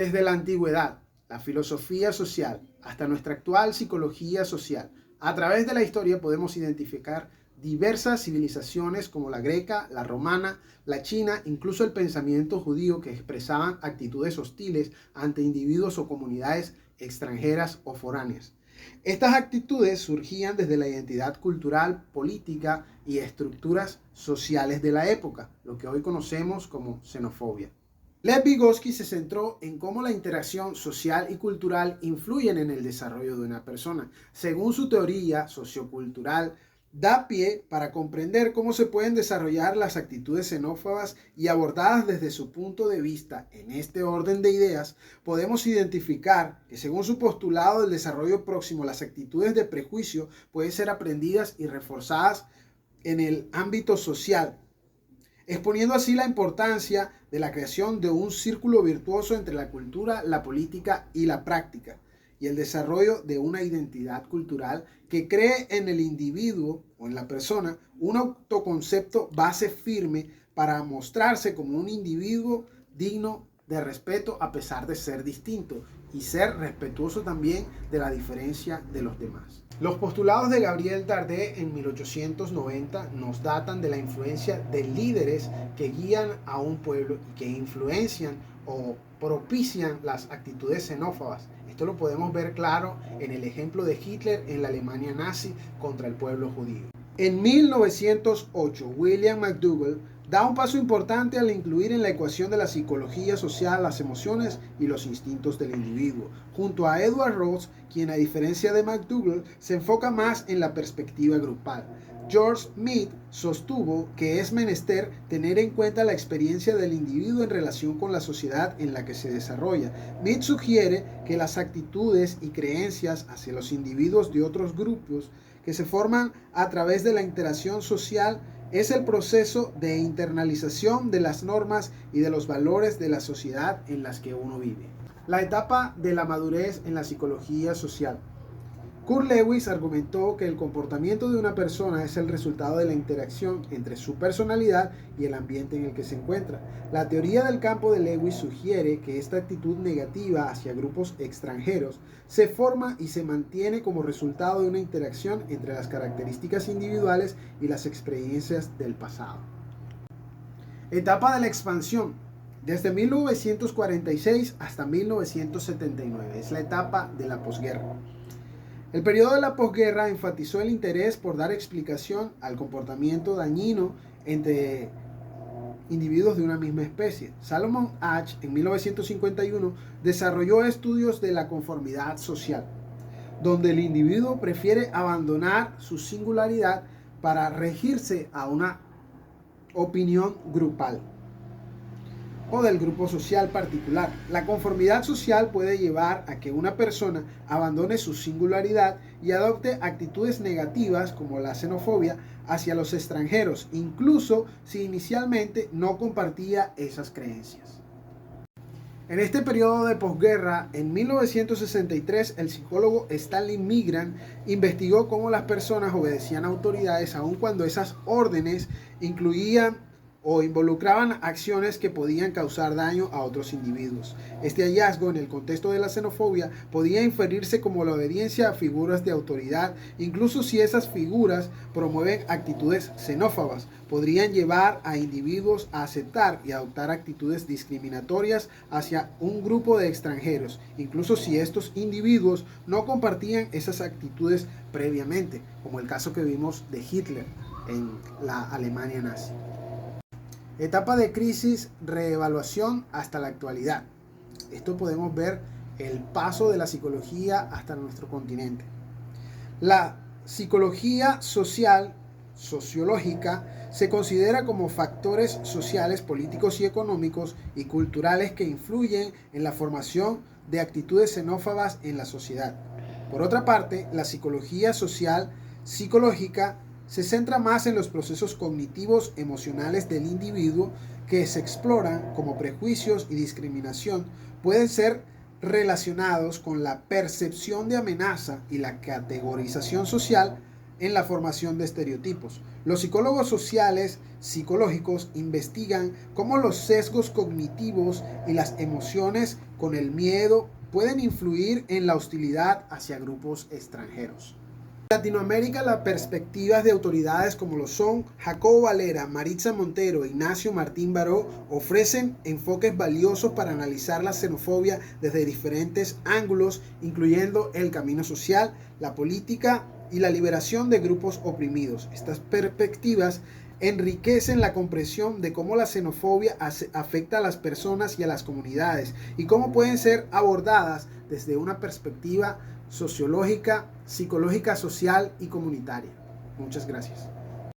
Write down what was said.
Desde la antigüedad, la filosofía social, hasta nuestra actual psicología social, a través de la historia podemos identificar diversas civilizaciones como la greca, la romana, la china, incluso el pensamiento judío que expresaban actitudes hostiles ante individuos o comunidades extranjeras o foráneas. Estas actitudes surgían desde la identidad cultural, política y estructuras sociales de la época, lo que hoy conocemos como xenofobia. Lev Vygotsky se centró en cómo la interacción social y cultural influyen en el desarrollo de una persona. Según su teoría sociocultural, da pie para comprender cómo se pueden desarrollar las actitudes xenófobas y abordadas desde su punto de vista. En este orden de ideas, podemos identificar que según su postulado del desarrollo próximo, las actitudes de prejuicio pueden ser aprendidas y reforzadas en el ámbito social, exponiendo así la importancia de la creación de un círculo virtuoso entre la cultura, la política y la práctica, y el desarrollo de una identidad cultural que cree en el individuo o en la persona un autoconcepto base firme para mostrarse como un individuo digno de respeto a pesar de ser distinto y ser respetuoso también de la diferencia de los demás. Los postulados de Gabriel Tarde en 1890 nos datan de la influencia de líderes que guían a un pueblo y que influencian o propician las actitudes xenófobas. Esto lo podemos ver claro en el ejemplo de Hitler en la Alemania nazi contra el pueblo judío. En 1908, William McDougall da un paso importante al incluir en la ecuación de la psicología social las emociones y los instintos del individuo, junto a Edward Ross, quien a diferencia de McDougall se enfoca más en la perspectiva grupal. George Mead sostuvo que es menester tener en cuenta la experiencia del individuo en relación con la sociedad en la que se desarrolla. Mead sugiere que las actitudes y creencias hacia los individuos de otros grupos que se forman a través de la interacción social es el proceso de internalización de las normas y de los valores de la sociedad en las que uno vive. La etapa de la madurez en la psicología social. Kurt Lewis argumentó que el comportamiento de una persona es el resultado de la interacción entre su personalidad y el ambiente en el que se encuentra. La teoría del campo de Lewis sugiere que esta actitud negativa hacia grupos extranjeros se forma y se mantiene como resultado de una interacción entre las características individuales y las experiencias del pasado. Etapa de la expansión. Desde 1946 hasta 1979 es la etapa de la posguerra. El periodo de la posguerra enfatizó el interés por dar explicación al comportamiento dañino entre individuos de una misma especie. Solomon Asch en 1951 desarrolló estudios de la conformidad social, donde el individuo prefiere abandonar su singularidad para regirse a una opinión grupal o del grupo social particular. La conformidad social puede llevar a que una persona abandone su singularidad y adopte actitudes negativas como la xenofobia hacia los extranjeros, incluso si inicialmente no compartía esas creencias. En este periodo de posguerra, en 1963, el psicólogo Stanley Milgram investigó cómo las personas obedecían a autoridades aun cuando esas órdenes incluían o involucraban acciones que podían causar daño a otros individuos. Este hallazgo en el contexto de la xenofobia podía inferirse como la obediencia a figuras de autoridad, incluso si esas figuras promueven actitudes xenófobas, podrían llevar a individuos a aceptar y adoptar actitudes discriminatorias hacia un grupo de extranjeros, incluso si estos individuos no compartían esas actitudes previamente, como el caso que vimos de Hitler en la Alemania nazi. Etapa de crisis, reevaluación hasta la actualidad. Esto podemos ver el paso de la psicología hasta nuestro continente. La psicología social, sociológica, se considera como factores sociales, políticos y económicos y culturales que influyen en la formación de actitudes xenófobas en la sociedad. Por otra parte, la psicología social, psicológica, se centra más en los procesos cognitivos emocionales del individuo que se exploran como prejuicios y discriminación pueden ser relacionados con la percepción de amenaza y la categorización social en la formación de estereotipos. Los psicólogos sociales psicológicos investigan cómo los sesgos cognitivos y las emociones con el miedo pueden influir en la hostilidad hacia grupos extranjeros. En Latinoamérica, las perspectivas de autoridades como lo son Jacobo Valera, Maritza Montero e Ignacio Martín Baró ofrecen enfoques valiosos para analizar la xenofobia desde diferentes ángulos, incluyendo el camino social, la política y la liberación de grupos oprimidos. Estas perspectivas enriquecen la comprensión de cómo la xenofobia afecta a las personas y a las comunidades y cómo pueden ser abordadas desde una perspectiva sociológica, psicológica, social y comunitaria. Muchas gracias.